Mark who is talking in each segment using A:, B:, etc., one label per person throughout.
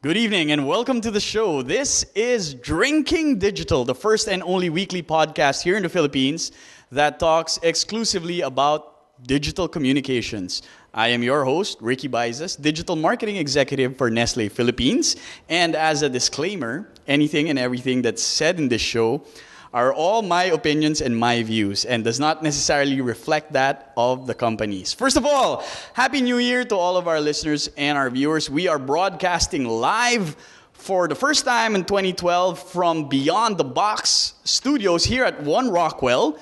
A: Good evening and welcome to the show. This is Drinking Digital, the first and only weekly podcast here in the Philippines that talks exclusively about digital communications. I am your host, Ricky Baizas, Digital Marketing Executive for Nestle Philippines. And as a disclaimer, anything and everything that's said in this show are all my opinions and my views and does not necessarily reflect that of the companies. First of all, Happy New Year to all of our listeners and our viewers. We are broadcasting live for the first time in 2012 from Beyond the Box studios here at One Rockwell.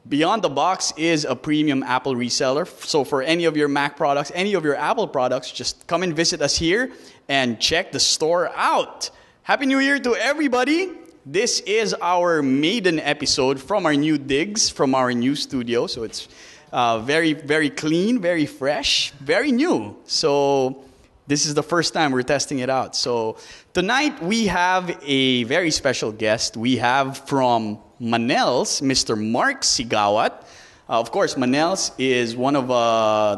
A: Beyond the Box is a premium Apple reseller. So for any of your Mac products, any of your Apple products, just come and visit us here and check the store out. Happy New Year to everybody. This is our maiden episode from our new digs, from our new studio. So it's very, very clean, very fresh, very new. So this is the first time we're testing it out. So tonight we have a very special guest. We have from Manel's, Mr. Mark Siggaoat. Of course, Manel's is one of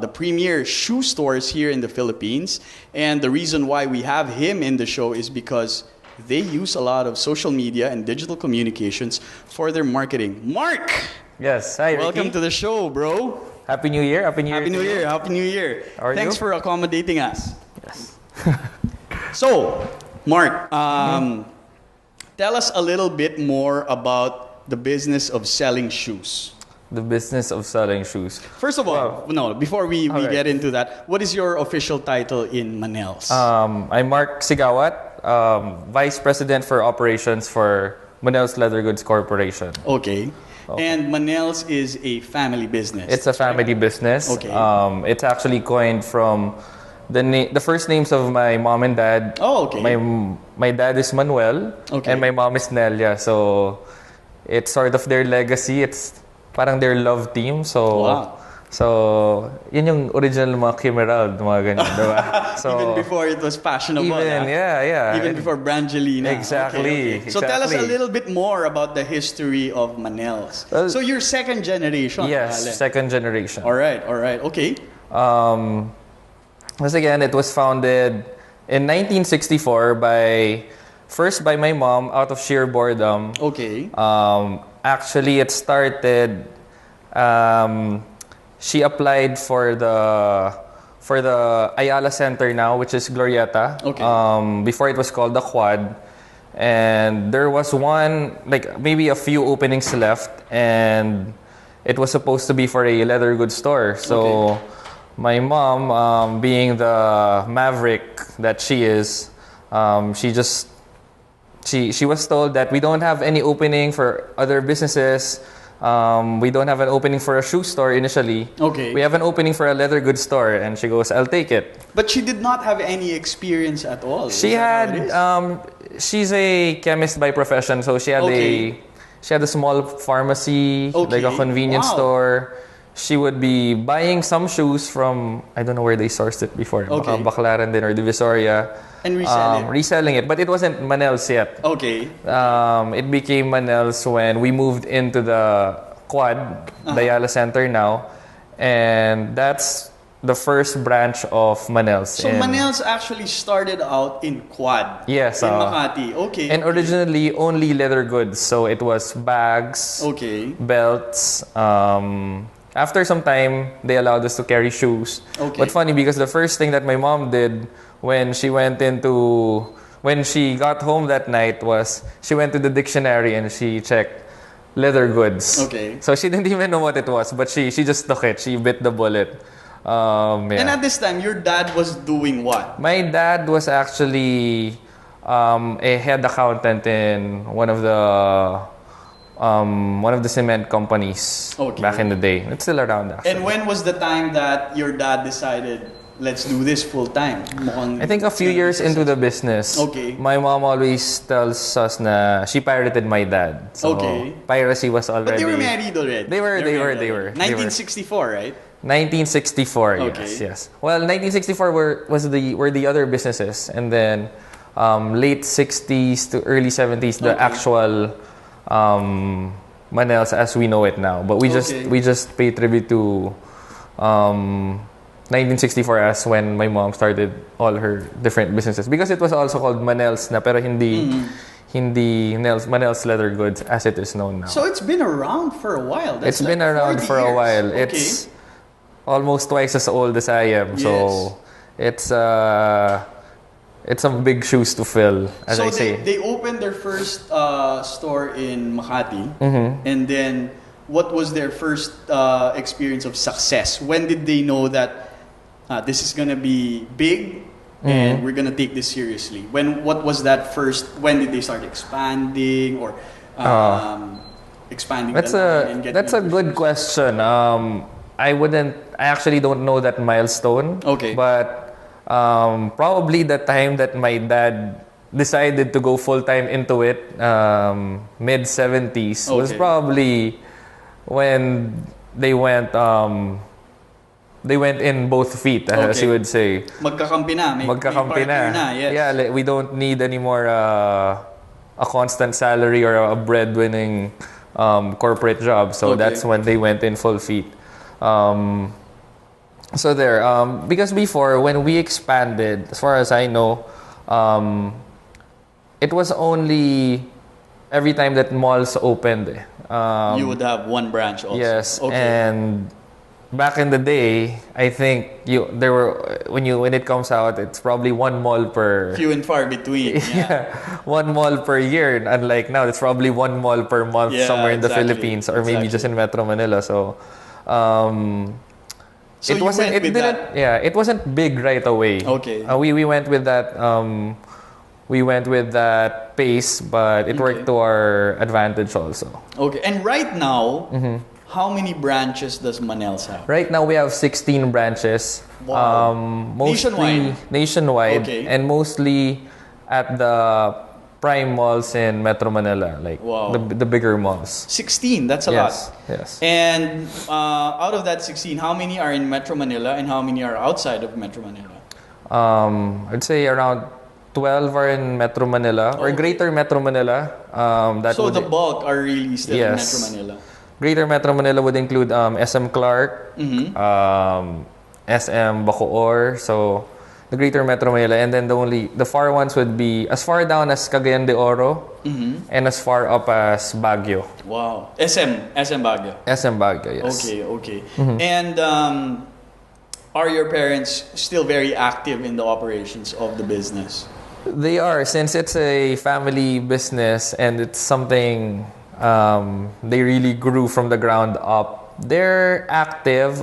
A: the premier shoe stores here in the Philippines. And the reason why we have him in the show is because they use a lot of social media and digital communications for their marketing. Mark!
B: Yes, hi Ricky.
A: Welcome to the show, bro.
B: Happy New Year. Happy New Year.
A: Happy New Year. Happy New Year.
B: How are
A: Thanks
B: you?
A: for accommodating us.
B: Yes.
A: So, Mark, tell us a little bit more about the business of selling shoes.
B: The business of selling shoes.
A: First of all, before we
B: Alright.
A: get into that, what is your official title in Manel's?
B: I'm Mark Siggaoat, Vice President for Operations for Manel's Leather Goods Corporation.
A: Okay. And Manel's is a family business.
B: It's a family business.
A: Okay.
B: It's actually coined from the first names of my mom and dad.
A: Oh, okay.
B: My dad is Manuel,
A: Okay.
B: and my mom is Nelia. So it's sort of their legacy. It's parang their love team. So
A: Wow.
B: So, yun yung original mga Kim Herald, mga ganyan, diba? So,
A: Even before it was fashionable.
B: yeah.
A: Even before Brangelina.
B: Exactly,
A: So tell us a
B: exactly.
A: little bit more about the history of Manel's.
B: Well,
A: So you're second generation.
B: Yes,
A: Ale.
B: second generation.
A: All right. Okay.
B: Once again, it was founded in 1964 first by my mom out of sheer boredom.
A: Okay.
B: Actually, it started. She applied for the Ayala Center now, which is Glorieta.
A: Okay.
B: Before it was called the Quad, and there was maybe a few openings left, and it was supposed to be for a leather goods store. So,
A: Okay.
B: my mom, being the maverick that she is, she was told that we don't have any opening for other businesses. We don't have an opening for a shoe store initially.
A: Okay.
B: We have an opening for a leather goods store, and she goes, "I'll take it."
A: But she did not have any experience at all.
B: She
A: Is that how it
B: had.
A: is?
B: She's a chemist by profession, so she had
A: Okay.
B: a small pharmacy, like a
A: Okay.
B: convenience
A: Wow.
B: store. She would be buying some shoes from, I don't know where they sourced it before.
A: Okay.
B: Baka Baclaran din or Divisoria.
A: And resell it.
B: Reselling it, but it wasn't Manel's yet.
A: Okay.
B: It became Manel's when we moved into the Quad, the Ayala Center now. And that's the first branch of Manel's.
A: So Manel's actually started out in Quad.
B: Yes,
A: In Makati. Okay.
B: And originally only leather goods. So it was bags,
A: Okay.
B: belts. After some time, they allowed us to carry shoes.
A: Okay.
B: But funny because the first thing that my mom did when she got home that night was she went to the dictionary and she checked leather goods.
A: Okay.
B: So she didn't even know what it was, but she just took it. She bit the bullet. Yeah.
A: And at this time, your dad was doing what?
B: My dad was actually a head accountant in one of the cement companies
A: Okay.
B: back in the day. It's still around actually.
A: And when was the time that your dad decided, let's do this full time?
B: I think a few years into the business.
A: Okay.
B: My mom always tells us na she pirated my dad. So
A: Okay.
B: piracy was already.
A: But they were married already.
B: They were.
A: married already. 1964, right?
B: 1964.
A: Okay.
B: Yes. Well, 1964 were the other businesses, and then late 60s to early 70s the
A: Okay.
B: actual Manel's as we know it now. But we just pay tribute to 1964 as when my mom started all her different businesses, because it was also called Manel's na, pero hindi Manel's Leather Goods as it is known now.
A: So it's been around for a while. That's
B: It's been around
A: 40
B: for a
A: years.
B: while.
A: Okay.
B: It's almost twice as old as I am. So it's some big shoes to fill, as I say.
A: They opened their first store in Makati, and then what was their first experience of success? When did they know that this is gonna be big and we're gonna take this seriously? What was that first? When did they start expanding or expanding?
B: That's a good question. I actually don't know that milestone.
A: Okay.
B: But probably the time that my dad decided to go full time into it, mid 70s, was probably when they went in both feet, as you would say.
A: Magkakampi na. May
B: Magkakampi
A: partner
B: na.
A: Yes.
B: Yeah, we don't need anymore a constant salary or a breadwinning corporate job. So that's when they went in full feet. So there, because before, when we expanded, as far as I know, it was only every time that malls opened.
A: You would have one branch also.
B: Yes, and back in the day, I think when it comes out, it's probably one mall per.
A: Few and far between.
B: Yeah, one mall per year. Unlike now, it's probably one mall per month somewhere in the Philippines, or maybe just in Metro Manila. So.
A: So it wasn't.
B: It wasn't big right away.
A: Okay.
B: We went with that. We went with that pace, but it worked to our advantage also. Okay.
A: And right now, how many branches does Manel's have?
B: Right now we have 16 branches.
A: Wow.
B: Mostly nationwide, and mostly at the prime malls in Metro Manila, like the bigger malls.
A: 16, that's a lot.
B: Yes.
A: And out of that 16, how many are in Metro Manila and how many are outside of Metro Manila?
B: I'd say around 12 are in Metro Manila or Greater Metro Manila.
A: The bulk are really still in Metro Manila.
B: Greater Metro Manila would include SM Clark, SM Bacoor, so the Greater Metro Manila, and then the far ones would be as far down as Cagayan de Oro and as far up as Baguio.
A: Wow. SM Baguio.
B: SM Baguio, yes.
A: Okay. And are your parents still very active in the operations of the business?
B: They are, since it's a family business and it's something they really grew from the ground up. They're active.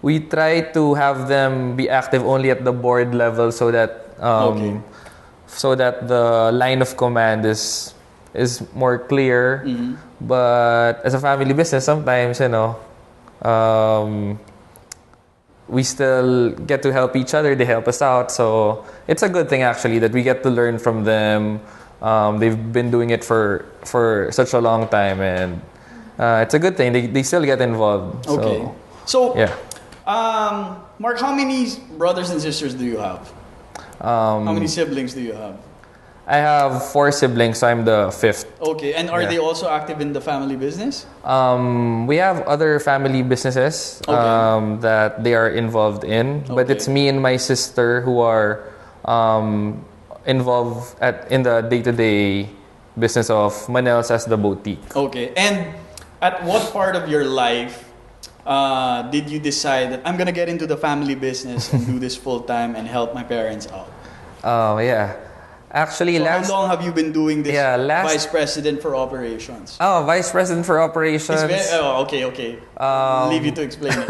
B: We try to have them be active only at the board level so that the line of command is more clear. But as a family business, sometimes we still get to help each other. They help us out, so it's a good thing actually that we get to learn from them. They've been doing it for such a long time, and it's a good thing. They still get involved.
A: Okay. So
B: yeah.
A: Mark, how many brothers and sisters do you have? How many siblings do you have?
B: I have 4 siblings, so I'm the 5th.
A: Okay, and are they also active in the family business?
B: We have other family businesses that they are involved in, but it's me and my sister who are involved in the day-to-day business of Manel's as the boutique. Okay,
A: and at what part of your life did you decide that I'm gonna get into the family business and do this full time and help my parents out?
B: Yeah. Actually,
A: how long have you been doing this? Vice President for Operations.
B: Oh, Vice President for Operations.
A: Okay. Leave you to explain it.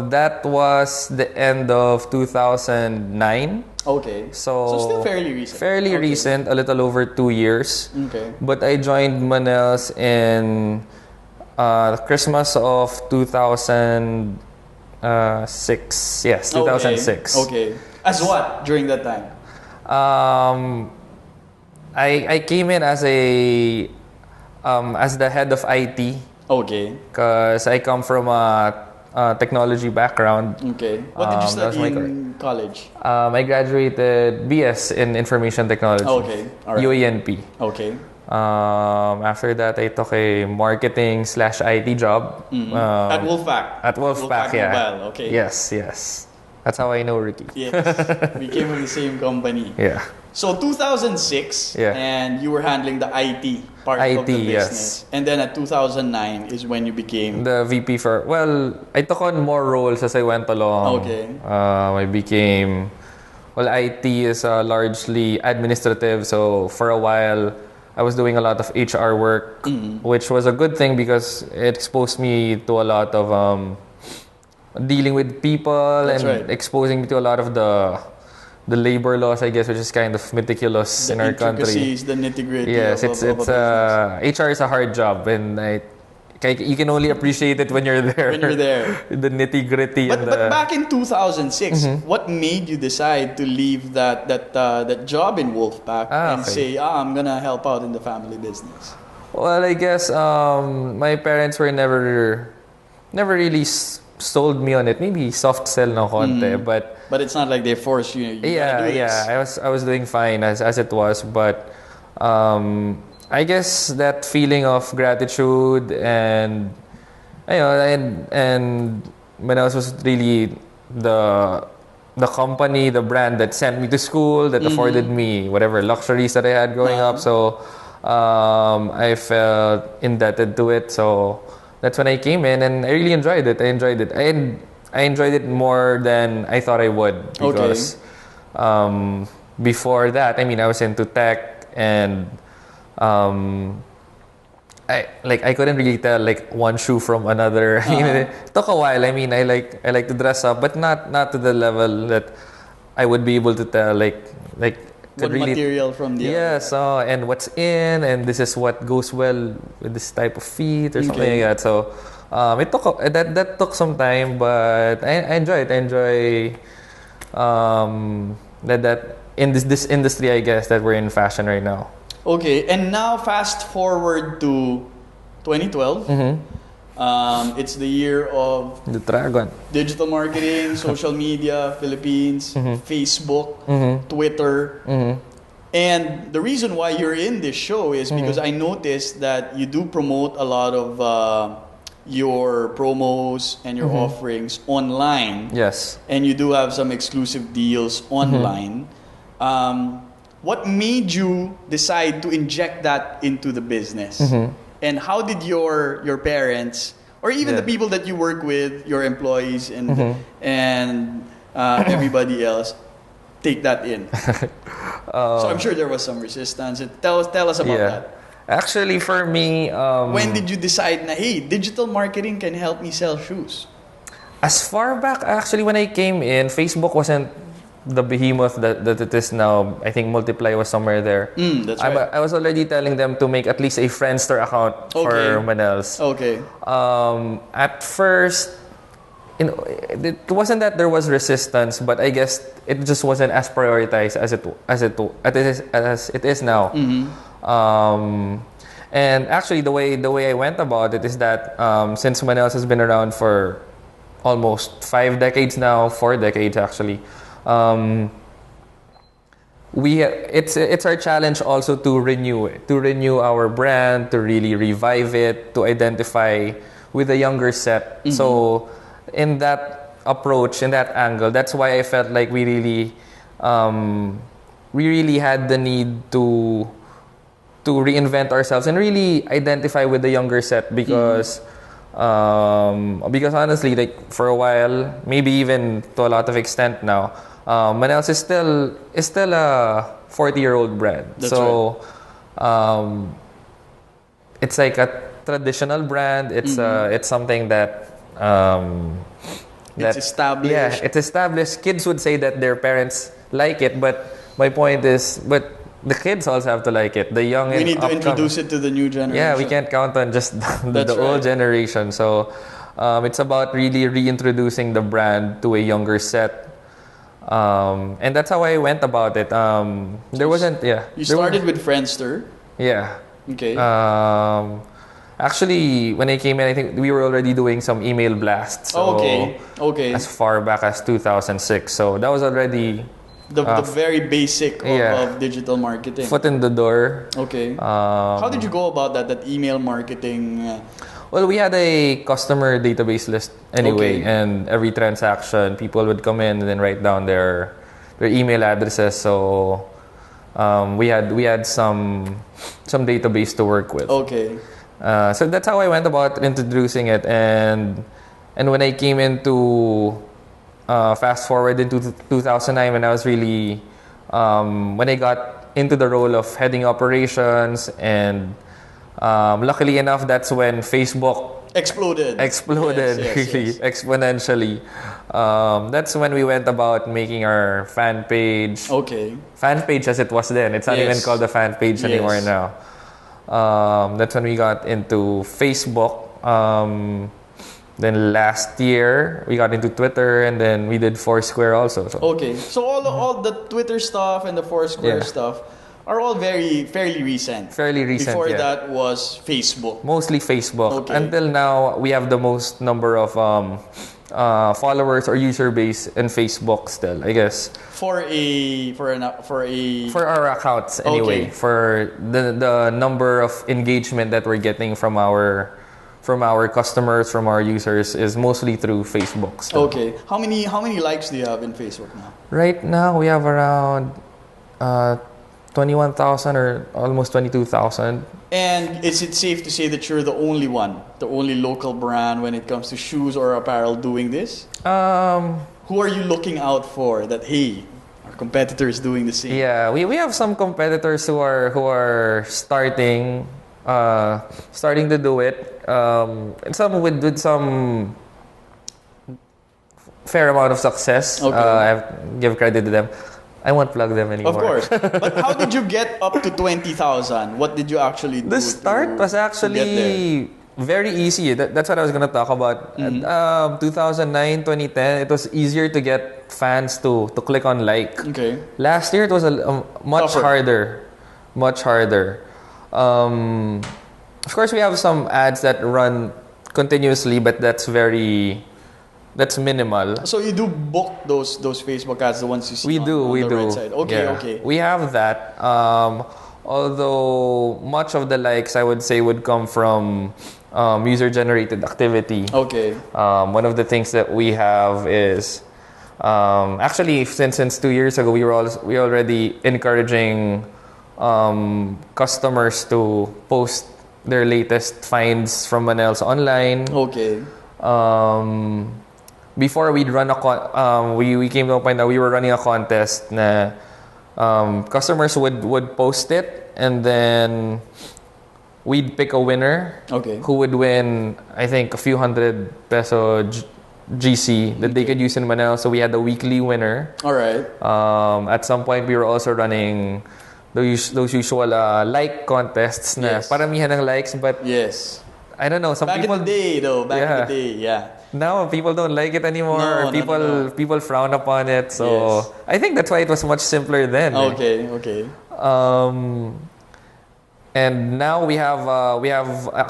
B: That was the end of 2009.
A: Okay. So still fairly recent.
B: Fairly recent, a little over 2 years.
A: Okay.
B: But I joined Manel's in Christmas of 2006. Yes, 2006.
A: Okay. As what during that time?
B: I came in as the head of IT.
A: Okay.
B: Because I come from a technology background.
A: Okay. What did you study in college?
B: I graduated BS in Information Technology.
A: Okay. All right.
B: UANP.
A: Okay.
B: After that, I took a marketing slash IT job.
A: At Wolfpack.
B: At Wolfpack, yeah.
A: Mobile, okay.
B: Yes, yes. That's how I know Ricky.
A: Yes. We came from the same company.
B: Yeah.
A: So 2006,
B: Yeah.
A: and you were handling the IT part of the business.
B: Yes.
A: And then at 2009 is when you became...
B: The VP for... Well, I took on more roles as I went along.
A: Okay.
B: I became... Well, IT is largely administrative. So for a while, I was doing a lot of HR work, which was a good thing because it exposed me to a lot of dealing with people.
A: That's
B: and
A: right.
B: exposing me to a lot of the labor laws, I guess, which is kind of meticulous in our country.
A: The nitty-gritty.
B: Yes,
A: of
B: it's
A: a business.
B: HR is a hard job, and you can only appreciate it when you're there.
A: When you're there.
B: The nitty-gritty.
A: But back in 2006, what made you decide to leave that job in Wolfpack and
B: okay.
A: say, I'm gonna help out in the family business?
B: Well, I guess my parents were never really sold me on it. Maybe soft sell na konti,
A: But it's not like they force you. You
B: yeah,
A: gotta do this.
B: I was doing fine as it was, but I guess that feeling of gratitude and and Manel was really the company, the brand that sent me to school, that afforded me whatever luxuries that I had growing up. So I felt indebted to it. So that's when I came in, and I really enjoyed it. I enjoyed it more than I thought I would because before that, I mean, I was into tech and I couldn't really tell like one shoe from another. I mean, it took a while. I mean, I like to dress up, but not to the level that I would be able to tell
A: What material from the
B: yes, and what's in, and this is what goes well with this type of feet or something like that. So it took that took some time, but I enjoy it. I enjoy that in this industry, I guess, that we're in fashion right now.
A: Okay, and now fast forward to 2012. It's the year of
B: The dragon.
A: digital marketing, social media, Philippines, Facebook, Twitter. And the reason why you're in this show is because I noticed that you do promote a lot of your promos and your offerings online.
B: Yes.
A: And you do have some exclusive deals online. What made you decide to inject that into the business? And how did your parents, or even the people that you work with, your employees and everybody else, take that in? So I'm sure there was some resistance. Tell us about that.
B: Actually, for me,
A: when did you decide na, hey, digital marketing can help me sell shoes?
B: as far back, actually, when I came in, Facebook wasn't the behemoth that it is now. I think Multiply was somewhere there.
A: That's right.
B: I was already telling them to make at least a Friendster account for Manel's.
A: Okay.
B: At first, it wasn't that there was resistance, but I guess it just wasn't as prioritized as it is now. And actually, the way I went about it is that since Manel's has been around for almost 5 decades now, 4 decades actually. It's our challenge also to renew our brand, to really revive it, to identify with a younger set. So in that approach, in that angle, that's why I felt like we really had the need to reinvent ourselves and really identify with the younger set because honestly, like for a while, maybe even to a lot of extent now, Manel's is still a 40-year-old brand.
A: That's
B: so right. It's like a traditional brand. It's something that
A: it's established.
B: Yeah, it's established. Kids would say that their parents like it, but my point is, but the kids also have to like it. The young
A: we need to introduce it to the new generation.
B: Yeah, we can't count on just the old generation. So it's about really reintroducing the brand to a younger set. And that's how I went about it. You
A: started with Friendster.
B: Yeah.
A: Okay.
B: Actually, when I came in, I think we were already doing some email blasts. So
A: okay.
B: As far back as 2006. So that was already
A: The very basic of digital marketing.
B: Foot in the door.
A: Okay. How did you go about that? That email marketing.
B: Well, we had a customer database list anyway,
A: Okay.
B: and every transaction, people would come in and then write down their email addresses. So we had some database to work with.
A: Okay.
B: So that's how I went about introducing it, and when I came into fast forward into 2009, when I was really when I got into the role of heading operations, and luckily enough, that's when Facebook
A: Exploded.
B: Yes, really
A: yes.
B: exponentially. That's when we went about making our fan page.
A: Okay.
B: Fan page as it was then. It's not
A: Yes.
B: even called a fan page anymore
A: Yes.
B: now. That's when we got into Facebook. Then last year we got into Twitter, and then we did Foursquare also. So.
A: Okay. So all the Twitter stuff and the Foursquare
B: Yeah.
A: stuff are all fairly recent.
B: Fairly recent.
A: Before
B: yeah.
A: that was Facebook.
B: Mostly Facebook.
A: Okay.
B: Until now, we have the most number of followers or user base in Facebook still, I guess.
A: For
B: For our accounts anyway.
A: Okay.
B: For the number of engagement that we're getting from our customers, from our users, is mostly through Facebook still.
A: Okay. How many likes do you have in Facebook now?
B: Right now, we have around 21,000 or almost 22,000.
A: And is it safe to say that you're the only one, the only local brand when it comes to shoes or apparel doing this? Who are you looking out for that, hey, our competitor is doing the same?
B: Yeah, we have some competitors who are starting to do it. And some with some fair amount of success.
A: Okay.
B: I have to give credit to them. I won't plug them anymore.
A: Of course. But how did you get up to 20,000? What did you actually do?
B: The start was
A: to get
B: actually very easy. That's what I was going to talk about. 2009, 2010, it was easier to get fans to click on like.
A: there? Okay.
B: Last year, it was a much
A: Tougher.
B: harder. Much harder. Of course, we have some ads that run continuously, but that's minimal.
A: So you do book those Facebook ads, the ones you see
B: We
A: on
B: do.
A: the right side. Okay,
B: Yeah.
A: okay.
B: We have that. Although much of the likes, I would say, would come from user-generated activity.
A: Okay.
B: One of the things that we have is actually since 2 years ago, we already encouraging customers to post their latest finds from Manel's online.
A: Okay.
B: Before we'd run we came to a point that we were running a contest na customers would post it, and then we'd pick a winner
A: Okay.
B: who would win, I think, a few hundred peso GC that they could use in Manel. So we had a weekly winner.
A: All right.
B: At some point, we were also running those usual like contests na
A: Yes.
B: paramihan ng likes, but
A: Yes.
B: I don't know, some
A: Back
B: people
A: in the day, though. Back
B: Yeah.
A: in the day, yeah.
B: now people don't like it anymore.
A: No,
B: Or people frown upon it. So
A: Yes.
B: I think that's why it was much simpler then.
A: Okay, okay.
B: And now we have a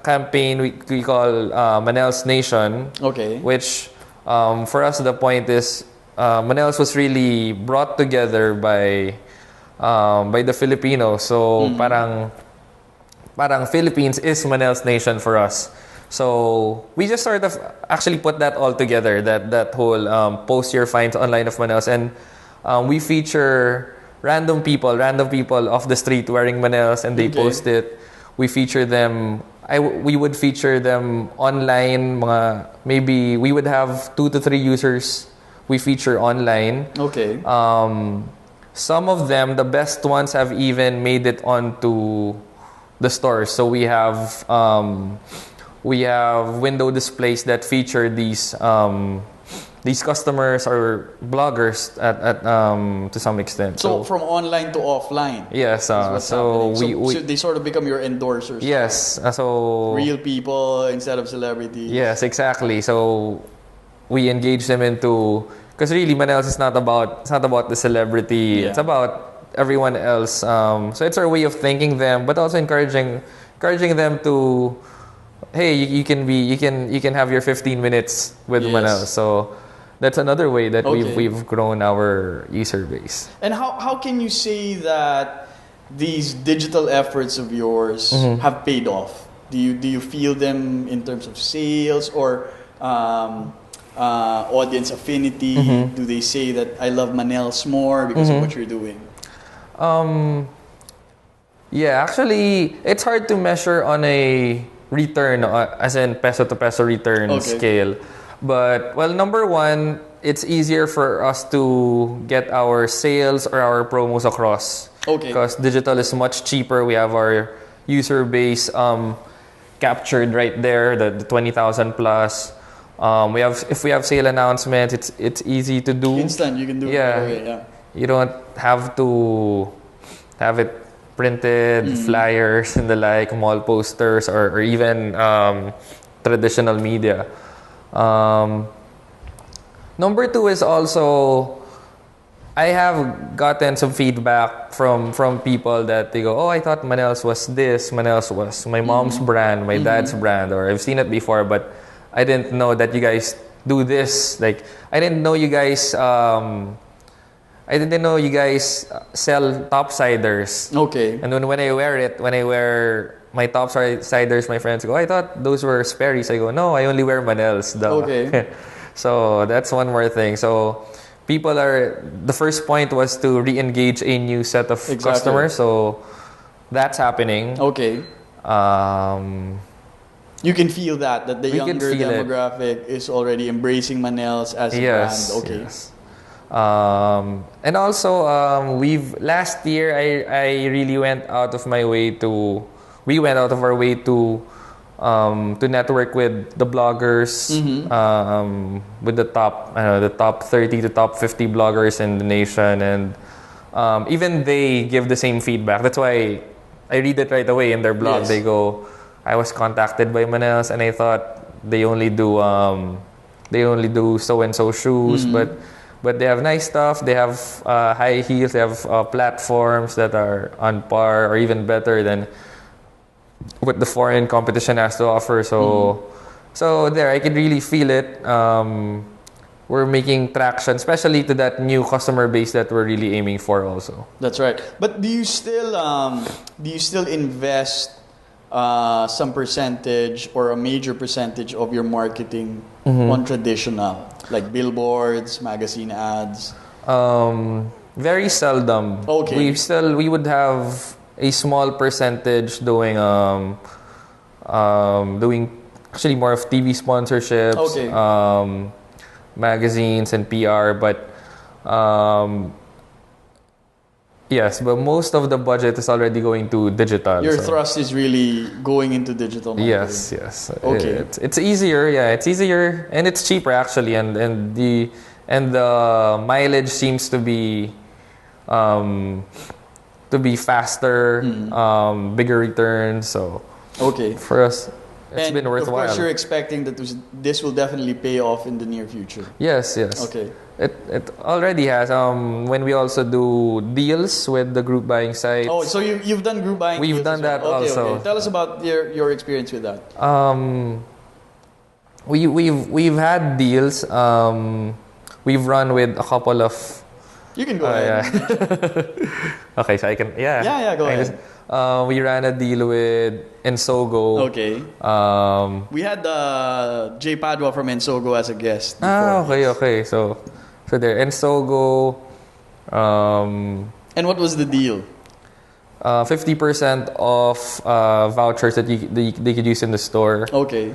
B: campaign we call Manel's Nation,
A: Okay.
B: which for us the point is Manel's was really brought together by the Filipinos. So parang Philippines is Manel's Nation for us. So we just sort of actually put that all together, that whole post your finds online of Manel's, and we feature random people off the street wearing Manel's, and they
A: Okay.
B: post it. We feature them. We would feature them online. Maybe we would have 2 to 3 users we feature online.
A: Okay.
B: Some of them, the best ones, have even made it onto the stores. So we have window displays that feature these customers or bloggers at to some extent.
A: So from online to offline.
B: Yes,
A: What's
B: so
A: happening.
B: we
A: So they sort of become your endorsers.
B: yes, so
A: Real people instead of celebrities.
B: yes, exactly. So we engage them into, because really Manel's is not about the celebrity.
A: Yeah.
B: It's about everyone else. So it's our way of thanking them, but also encouraging them to, hey, you can have your 15 minutes with
A: Yes.
B: Manel. So that's another way that
A: Okay.
B: we've grown our user base.
A: And how can you say that these digital efforts of yours have paid off? Do you feel them in terms of sales or audience affinity? Do they say that I love Manel's more because of what you're doing?
B: Yeah, actually, it's hard to measure on a return, as in peso to peso return
A: Okay.
B: scale. But, well, number one, it's easier for us to get our sales or our promos across.
A: Okay.
B: Because digital is much cheaper. We have our user base captured right there, the 20,000 plus. If we have sale announcements, it's easy to do.
A: Instant, you can do it
B: Yeah.
A: right away. Yeah.
B: You don't have to have it printed, flyers and the like, mall posters, or even traditional media. Number two is also, I have gotten some feedback from people that they go, oh, I thought Manel's was this, Manel's was my mom's brand, my dad's brand, or I've seen it before, but I didn't know that you guys do this. Like, I didn't know you guys sell topsiders.
A: Okay.
B: And when I wear my topsiders, my friends go, I thought those were Sperry's. I go, no, I only wear Manel's. Duh.
A: Okay.
B: So that's one more thing. So the first point was to re-engage a new set of
A: Exactly.
B: customers. So that's happening.
A: Okay. You can feel that the
B: We can
A: younger
B: feel it.
A: demographic is already embracing Manel's as a
B: Yes.
A: brand. Okay.
B: Yes. And also, last year I really went out of my way to. We went out of our way to network with the bloggers, with the top 30 to top 50 bloggers in the nation, and even they give the same feedback. That's why I read it right away in their blog.
A: Yes.
B: They go, I was contacted by Manel's and I thought they only do so and so shoes, but they have nice stuff. They have high heels. They have platforms that are on par or even better than what the foreign competition has to offer. So there, I could really feel it. We're making traction, especially to that new customer base that we're really aiming for also.
A: That's right. But do you still invest some percentage or a major percentage of your marketing on traditional, like billboards, magazine ads?
B: Very seldom.
A: Okay.
B: We would have a small percentage doing actually more of TV sponsorships,
A: Okay.
B: magazines and PR, but yes, but most of the budget is already going to digital.
A: Your
B: so.
A: thrust is really going into digital marketing.
B: Yes.
A: Okay.
B: It's easier, it's easier and it's cheaper actually, and the mileage seems to be faster, bigger returns. So
A: Okay.
B: for us, it's been worthwhile.
A: Of course, you're expecting that this will definitely pay off in the near future.
B: Yes.
A: Okay.
B: It already has. When we also do deals with the group buying sites.
A: Oh, so you've done group buying.
B: We've
A: deals
B: done
A: as well.
B: that also.
A: Okay. Tell us about your experience with that.
B: We've had deals. We've run with a couple of.
A: You can go ahead.
B: Yeah. Okay, so I can. Yeah.
A: Yeah, go ahead.
B: We ran a deal with Ensogo.
A: Okay. We had Jay Padua from Ensogo as a guest.
B: Okay. So there, Ensogo.
A: And what was the deal?
B: 50% off vouchers that they could use in the store.
A: Okay.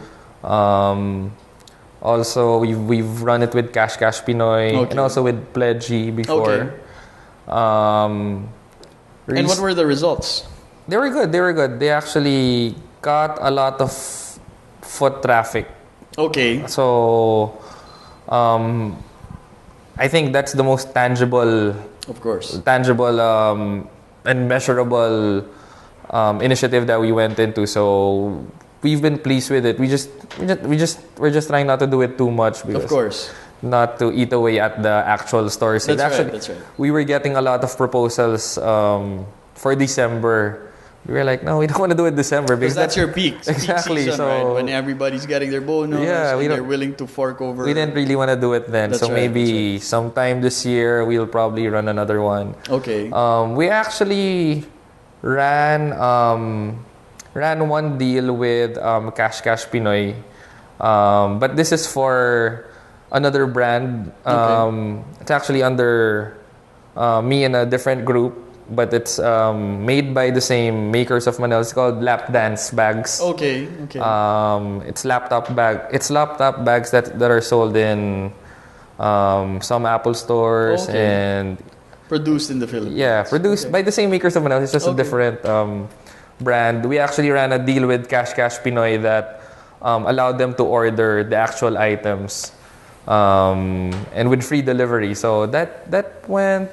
B: Also, we've run it with Cash Pinoy,
A: Okay.
B: and also with Pledgy before.
A: Okay. And what were the results?
B: They were good. They actually got a lot of foot traffic.
A: Okay.
B: So, I think that's the most tangible,
A: Of course.
B: and measurable initiative that we went into. So we've been pleased with it. We're just trying not to do it too much because
A: Of course.
B: not to eat away at the actual store sale.
A: That's
B: Actually,
A: right.
B: we were getting a lot of proposals for December we were like, no, we don't want to do it December
A: because that's your peak.
B: Exactly.
A: Peak season,
B: so
A: right? When everybody's getting their bonus,
B: yeah,
A: and they're willing to fork over.
B: We didn't really want to do it then.
A: That's
B: so
A: right,
B: maybe sometime this year we'll probably run another one.
A: Okay.
B: We actually ran one deal with Cash Pinoy. But this is for another brand. It's actually under me and a different group, but it's made by the same makers of Manel. It's called Lap Dance Bags.
A: Okay.
B: It's laptop bags that are sold in some Apple stores and
A: produced in the Philippines.
B: Yeah, produced by the same makers of Manel. It's just a different brand. We actually ran a deal with Cash Pinoy that allowed them to order the actual items and with free delivery. So that went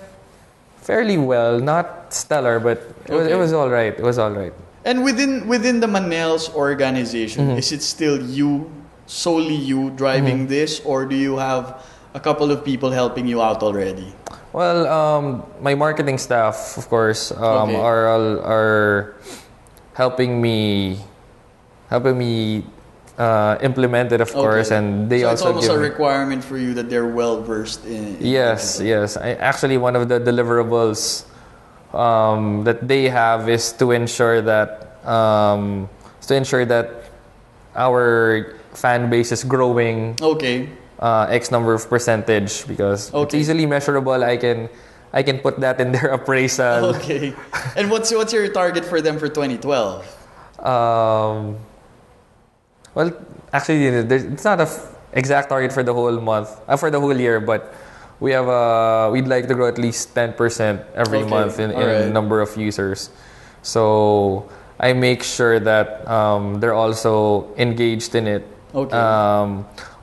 B: fairly well, not stellar, but it was all right. It was all right.
A: And within the Manel's organization, is it still solely you driving this, or do you have a couple of people helping you out already?
B: Well, my marketing staff, of course, are helping me implement it, of course, and they also
A: it's almost a requirement for you that they're well versed in
B: yes. Actually, one of the deliverables that they have is to ensure that our fan base is growing. X number of percentage, because it's easily measurable. I can put that in their appraisal.
A: Okay. And what's your target for them for 2012?
B: Well, actually, it's not an exact target for the whole month, for the whole year, but we'd like to grow at least 10% every month in number of users. So I make sure that they're also engaged in it.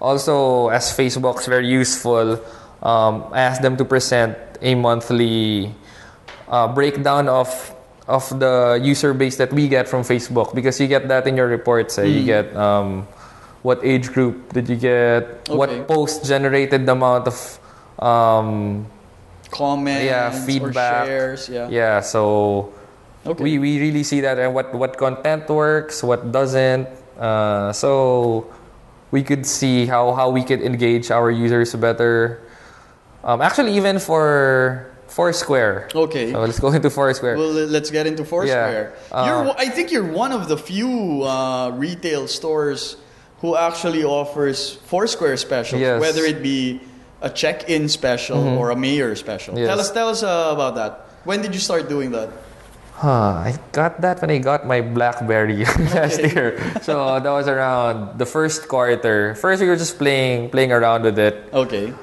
B: Also, as Facebook's very useful, I ask them to present a monthly breakdown of the user base that we get from Facebook, because you get that in your reports. You get what age group did you get, what post generated the amount of
A: comments,
B: feedback,
A: or shares.
B: So we really see that, and what content works, what doesn't. So we could see how we could engage our users better. Actually, even for Foursquare.
A: Okay.
B: So let's go into Foursquare.
A: Well, let's get into Foursquare. I think you're one of the few retail stores who actually offers Foursquare specials, whether it be a check-in special or a mayor special.
B: Yes.
A: Tell us about that. When did you start doing that?
B: I got that when I got my BlackBerry last year. So that was around the first quarter. First, we were just playing around with it.
A: Okay.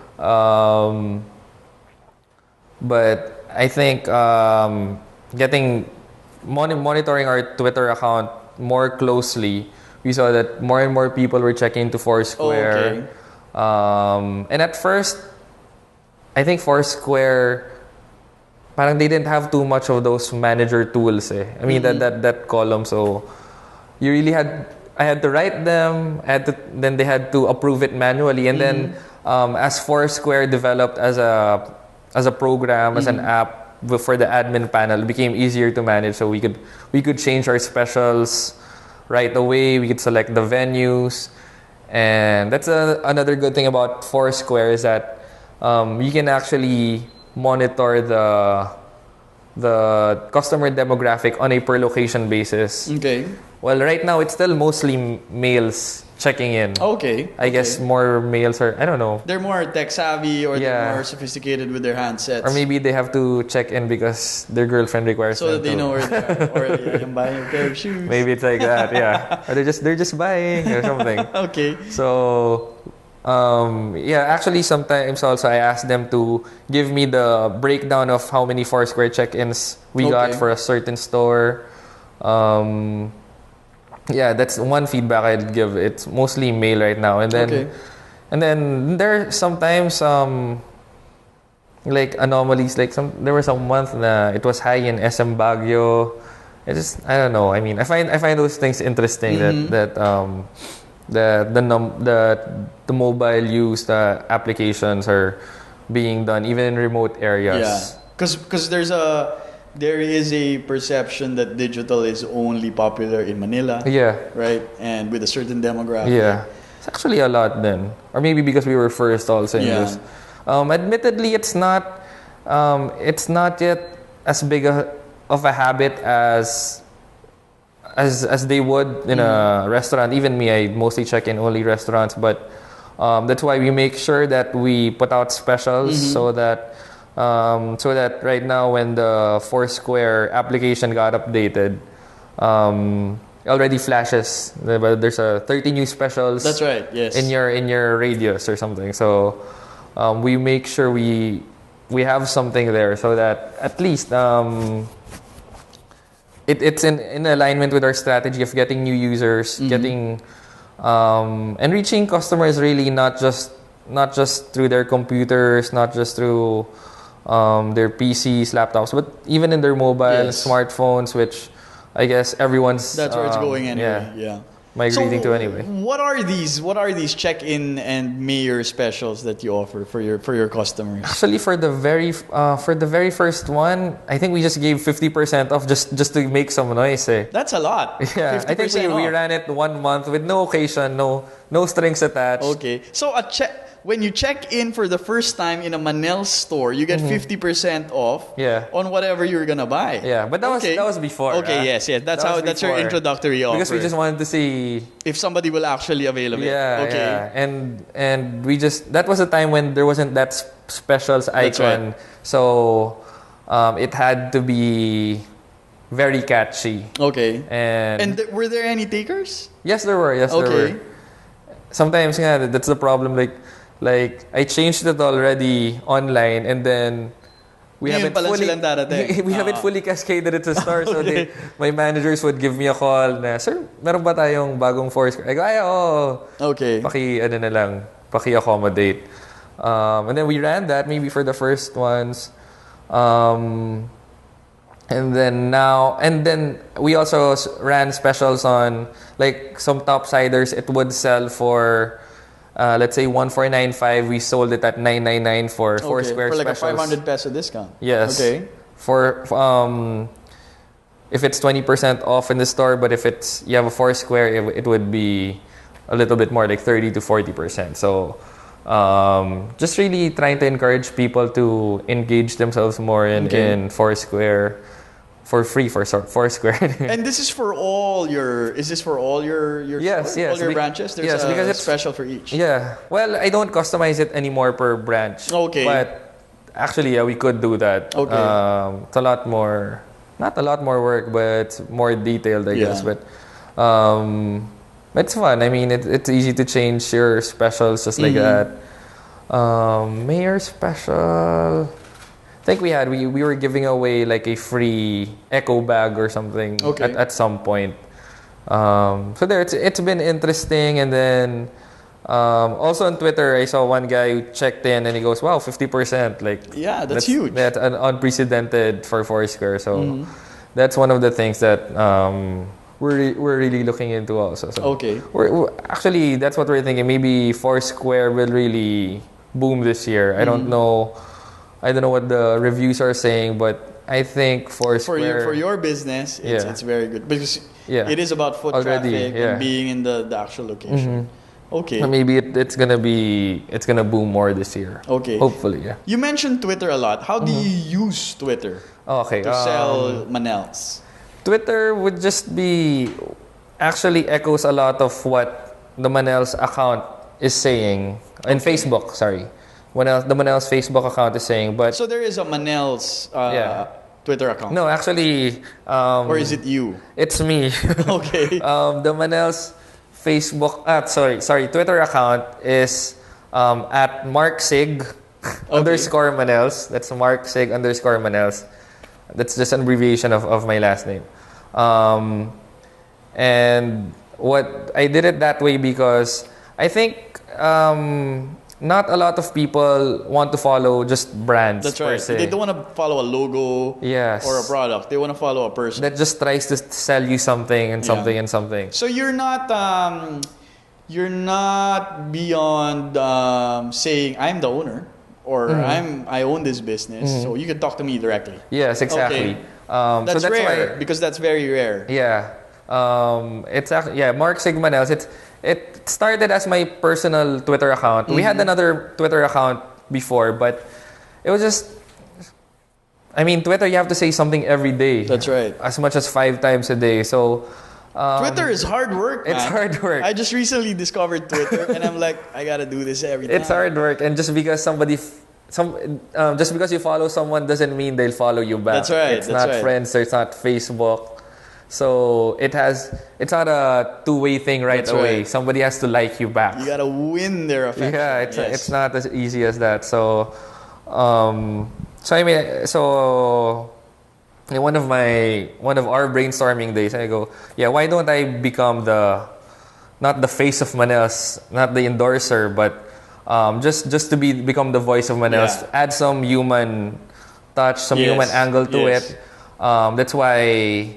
B: But I think monitoring our Twitter account more closely, we saw that more and more people were checking into Foursquare. And at first, I think Foursquare, parang they didn't have too much of those manager tools. I mean that column. So you really I had to write them. Then they had to approve it manually. And then as Foursquare developed as a program, as an app for the admin panel, it became easier to manage. So we could change our specials right away. We could select the venues, and that's another good thing about Foursquare is that you can actually monitor the customer demographic on a per location basis.
A: Okay.
B: Well, right now it's still mostly males checking in. I guess more males are, I don't know.
A: They're more tech savvy, or they're more sophisticated with their handsets.
B: Or maybe they have to check in because their girlfriend requires
A: so
B: them
A: that they know where they are. Or I'm buying a pair of shoes.
B: Maybe it's like that, Or they're just buying or something.
A: Okay.
B: So actually sometimes also I ask them to give me the breakdown of how many Foursquare check-ins we got for a certain store. That's one feedback I'd give. It's mostly mail right now, and then there are sometimes like anomalies. Like there was a month that it was high in SM Baguio. I don't know. I mean, I find those things interesting that the mobile use applications are being done even in remote areas.
A: Yeah, because there's there is a perception that digital is only popular in Manila.
B: Yeah.
A: Right? And with a certain demographic.
B: Yeah. It's actually a lot then. Or maybe because we were first also in this. Admittedly, it's not yet as big of a habit as they would in a restaurant. Even me, I mostly check in only restaurants, but that's why we make sure that we put out specials so that right now when the Foursquare application got updated, it already flashes. There's a 30 new specials.
A: That's right. Yes.
B: In your radius or something. So we make sure we have something there so that at least it's in alignment with our strategy of getting new users, getting and reaching customers really not just through their computers, not just through their PCs, laptops, but even in their mobile smartphones, which I guess everyone's
A: that's where it's going anyway. Yeah.
B: Migrating to anyway.
A: What are these check-in and mayor specials that you offer for your customers?
B: Actually, for the very first one, I think we just gave 50% off just to make some noise.
A: That's a lot.
B: Yeah, I think we ran it 1 month with no occasion, no strings attached.
A: Okay, so when you check in for the first time in a Manel store, you get 50% off on whatever you're gonna buy.
B: Yeah, but that was before.
A: Okay, yes. That's your introductory offer.
B: Because we just wanted to see
A: if somebody will actually avail of it.
B: Yeah, okay. Yeah. And we just that was a time when there wasn't that specials icon. Right. So it had to be very catchy.
A: Okay. And were there any takers?
B: Yes, there were. Yes, there were. Sometimes that's the problem. Like I changed it already online, and then we haven't fully cascaded it to store. So my managers would give me a call na, "Sir, meron ba tayong bagong Foursquare?" I go,
A: Okay.
B: Paki-accommodate. And then we ran that maybe for the first ones. And then we also ran specials on like some topsiders. It would sell for let's say 1,495. We sold it at 999 for Foursquare
A: for like
B: specials.
A: a 500 peso discount.
B: Yes.
A: Okay.
B: For if it's 20% off in the store, but if you have a Foursquare, it would be a little bit more, like 30 to 40%. So just really trying to encourage people to engage themselves more in Foursquare. For free for Foursquare.
A: And this is for all your all your all your branches? There's because it's special for each.
B: Yeah. Well, I don't customize it anymore per branch.
A: Okay.
B: But actually, we could do that.
A: Okay.
B: It's a lot more, not a lot more work, but it's more detailed, I guess. But it's fun. I mean, it's easy to change your specials just like that. Mayor special. I think we were giving away like a free echo bag or something at some point. So there it's been interesting. And then also on Twitter I saw one guy who checked in and he goes, "Wow, 50%! Like
A: that's huge.
B: That's unprecedented for Foursquare." So that's one of the things that we're really looking into also. So we're actually that's what we're thinking. Maybe Foursquare will really boom this year. I don't know what the reviews are saying, but I think for
A: your business, it's very good because it is about foot traffic and being in the actual location. Okay.
B: So maybe it's gonna boom more this year.
A: Okay.
B: Hopefully, yeah.
A: You mentioned Twitter a lot. How do you use Twitter?
B: Okay.
A: To sell Manels?
B: Twitter would just be actually echoes a lot of what the Manel's account is saying. And Facebook, sorry. The Manel's Facebook account is saying, but
A: so there is a Manel's Twitter account.
B: No, actually,
A: or is it you?
B: It's me.
A: Okay.
B: The Manel's Facebook, Twitter account is at marksig underscore Manels. That's marksig underscore Manels. That's just an abbreviation of my last name. And what I did it that way because I think not a lot of people want to follow just brands.
A: That's right.
B: Per se.
A: They don't want to follow a logo or a product. They want to follow a person
B: that just tries to sell you something and something and something.
A: So you're not beyond saying I'm the owner or I own this business, so you can talk to me directly.
B: Yes, exactly.
A: Okay. That's rare
B: why,
A: because that's very rare.
B: yeah. It's actually, yeah, Mark Sigmanels. It started as my personal Twitter account. We had another Twitter account before, but it was just, I mean, Twitter, you have to say something every day.
A: That's right.
B: As much as 5 times a day. So
A: Twitter is hard work, man.
B: it's hard work.
A: I just recently discovered Twitter, and I'm like, I gotta do this every time.
B: It's hard work, and just because just because you follow someone doesn't mean they'll follow you back.
A: That's right.
B: It's not friends. It's not Facebook. So it's not a two-way thing right away.
A: Right.
B: Somebody has to like you back.
A: You gotta win their affection.
B: Yeah, it's not as easy as that. So, so I mean, so in one of our brainstorming days, I go, yeah, why don't I become not the face of Manel's, not the endorser, but just to become the voice of Manel's, add some human touch, some human angle to it. That's why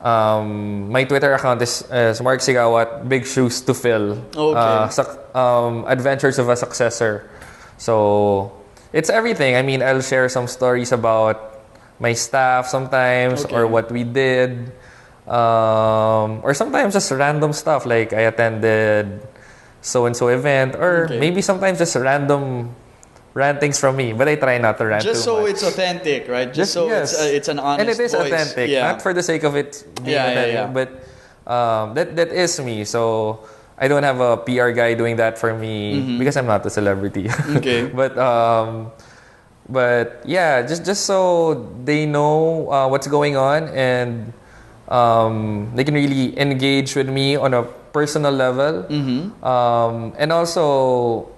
B: my Twitter account is Mark Siggaoat, big shoes to fill.
A: Okay.
B: Adventures of a successor. So it's everything. I mean, I'll share some stories about my staff sometimes, or what we did, or sometimes just random stuff like I attended so and so event, or maybe sometimes just random rantings from me. But I try not to rant
A: just
B: too
A: so
B: much.
A: it's authentic, right? Just so it's an honest
B: and it is
A: voice.
B: authentic, not for the sake of it being authentic, but that is me. So I don't have a PR guy doing that for me because I'm not a celebrity.
A: Okay.
B: But yeah, just so they know what's going on, and they can really engage with me on a personal level. And also,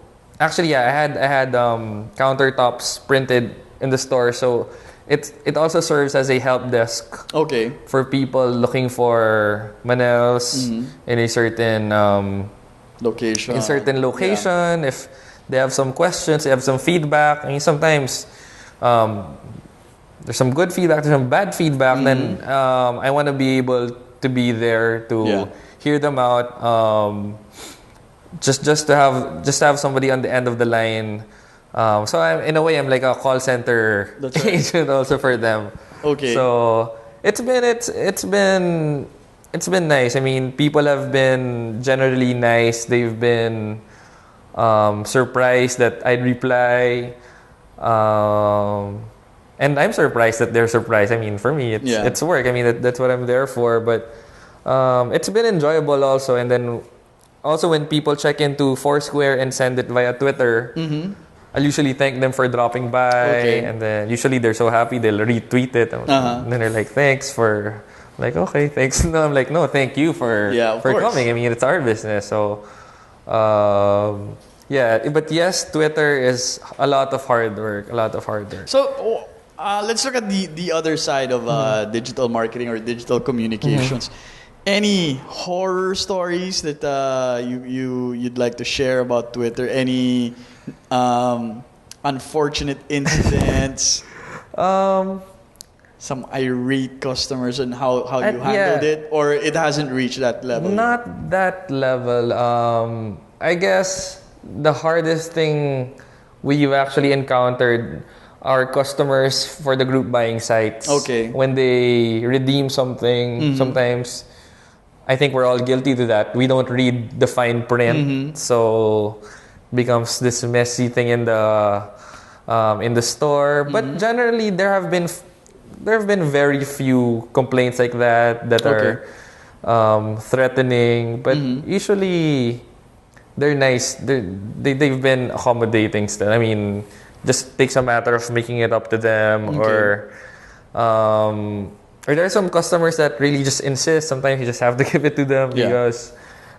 B: actually, I had countertops printed in the store, so it also serves as a help desk.
A: Okay.
B: For people looking for Manels in a certain
A: location.
B: If they have some questions, they have some feedback. I mean, sometimes there's some good feedback, there's some bad feedback. Then I want to be able to be there to hear them out. Just to have somebody on the end of the line. So in a way, I'm like a call center agent also for them.
A: Okay.
B: So it's been nice. I mean, people have been generally nice. They've been surprised that I'd reply, and I'm surprised that they're surprised. I mean, for me, it's work. I mean, that's what I'm there for. But it's been enjoyable also. And then also when people check into Foursquare and send it via Twitter, I'll usually thank them for dropping by, and then usually they're so happy they'll retweet it, and then they're like, "Thanks for." I'm like, okay, thanks. No, I'm like, no, thank you for coming. I mean, it's our business, so. But yes, Twitter is a lot of hard work.
A: So let's look at the other side of digital marketing or digital communications. Any horror stories that you'd like to share about Twitter? Any unfortunate incidents? Some irate customers and how you handled it, or it hasn't reached that level?
B: Not that level. I guess the hardest thing we've actually encountered are customers for the group buying sites.
A: Okay.
B: When they redeem something, sometimes I think we're all guilty to that. We don't read the fine print, so becomes this messy thing in the store. But generally, there have been very few complaints like that are threatening. But usually, they're nice. They've been accommodating still. I mean, just takes a matter of making it up to them, or there are some customers that really just insist. Sometimes you just have to give it to them because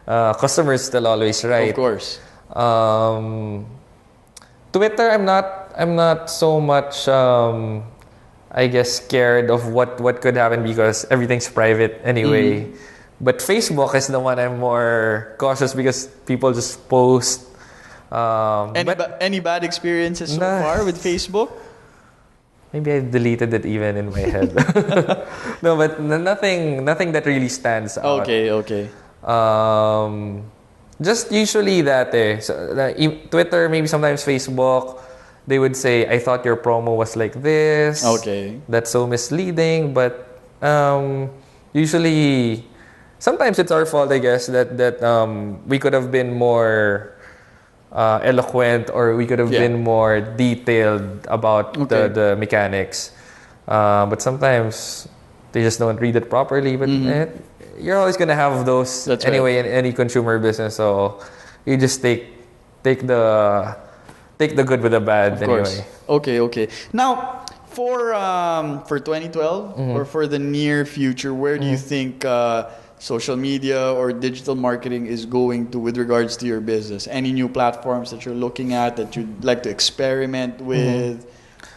B: customers still always right.
A: Of course.
B: Twitter, I'm not so much I guess scared of what could happen because everything's private anyway. But Facebook is the one I'm more cautious because people just post.
A: Any bad experiences so far with Facebook?
B: Maybe I deleted it even in my head. No, but nothing that really stands out.
A: Okay.
B: Just usually that so, Twitter, maybe sometimes Facebook, they would say, I thought your promo was like this.
A: Okay.
B: That's so misleading. But usually, sometimes it's our fault, I guess, that we could have been more eloquent, or we could have been more detailed about the mechanics. But sometimes they just don't read it properly. But you're always gonna have those anyway in any consumer business. So you just take the good with the bad.
A: Of course.
B: Anyway.
A: Okay. Now, for 2012 or for the near future, where do you think social media or digital marketing is going to with regards to your business? Any new platforms that you're looking at that you'd like to experiment with,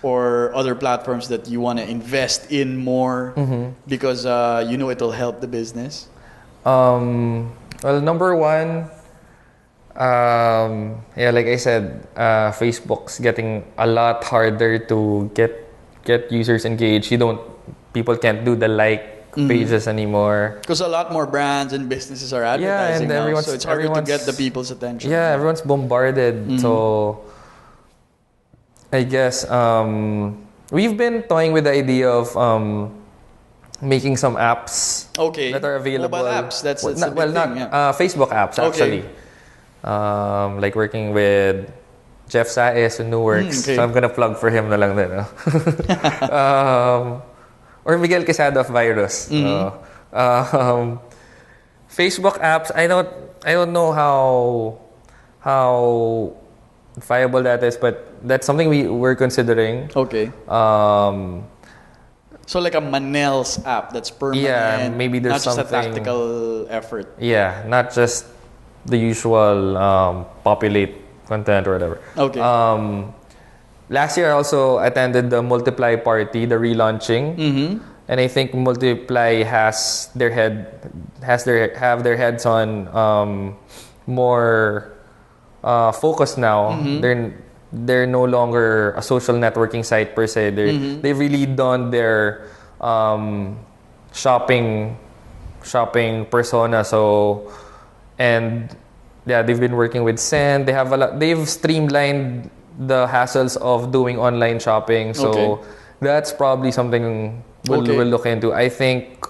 A: or other platforms that you want to invest in more because it'll help the business?
B: Well, number one, like I said, Facebook's getting a lot harder to get users engaged. People can't do the pages anymore.
A: Because a lot more brands and businesses are advertising now, so it's harder to get the people's attention.
B: Yeah, everyone's bombarded. So I guess we've been toying with the idea of making some apps that are available.
A: Mobile apps, that's a big thing,
B: Facebook apps, actually. Like working with Jeff Saez and New Works. So I'm gonna plug for him na lang din. Or Miguel Quesada of Virus. Facebook apps, I don't know how viable that is, but that's something we're considering.
A: Okay. So like a Manel's app that's permanent.
B: Yeah, maybe there's
A: not
B: something.
A: Not just a tactical effort.
B: Yeah, not just the usual populate content or whatever.
A: Okay.
B: Last year I also attended the Multiply party, the relaunching, and I think Multiply have their heads on more focused now. They're no longer a social networking site per se. They've really done their shopping persona. So, and yeah, they've been working with Send. They've streamlined the hassles of doing online shopping. So that's probably something we'll look into. I think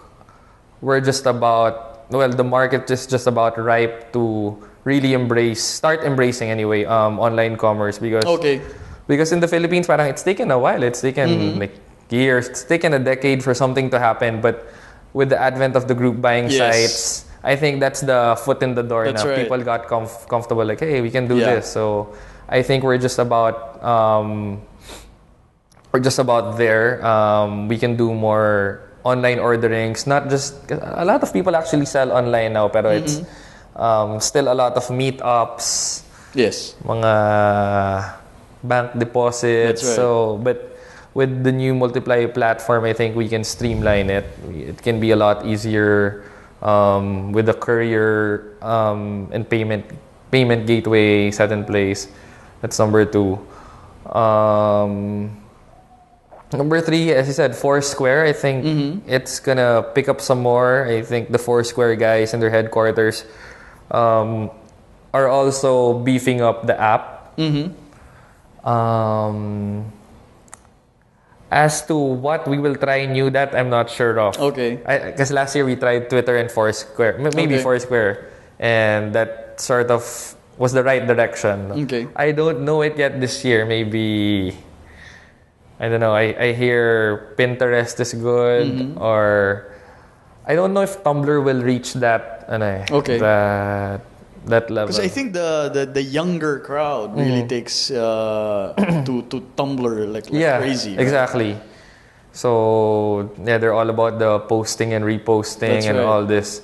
B: we're the market is just about ripe to really start embracing anyway, online commerce because in the Philippines, parang it's taken a while. It's taken like years. It's taken a decade for something to happen. But with the advent of the group buying sites, I think that's the foot in the door now.
A: Right.
B: People got comfortable, like, hey, we can do this. So I think we're just about there. We can do more online orderings. Not just a lot of people actually sell online now, pero it's still a lot of meetups.
A: Yes.
B: Mga bank deposits.
A: That's right.
B: So, but with the new Multiply platform, I think we can streamline it. It can be a lot easier with the courier and payment gateway set in place. That's number 2. Number 3, as I said, Foursquare. I think it's gonna pick up some more. I think the Foursquare guys in their headquarters are also beefing up the app. As to what we will try new, that I'm not sure of.
A: Okay.
B: Because last year we tried Twitter and Foursquare, maybe Foursquare, and that sort of was the right direction.
A: Okay.
B: I don't know it yet this year. Maybe, I don't know. I hear Pinterest is good, or I don't know if Tumblr will reach that. That level.
A: Because I think the younger crowd really takes to Tumblr like crazy. Right?
B: Exactly. So yeah, they're all about the posting and reposting and all this.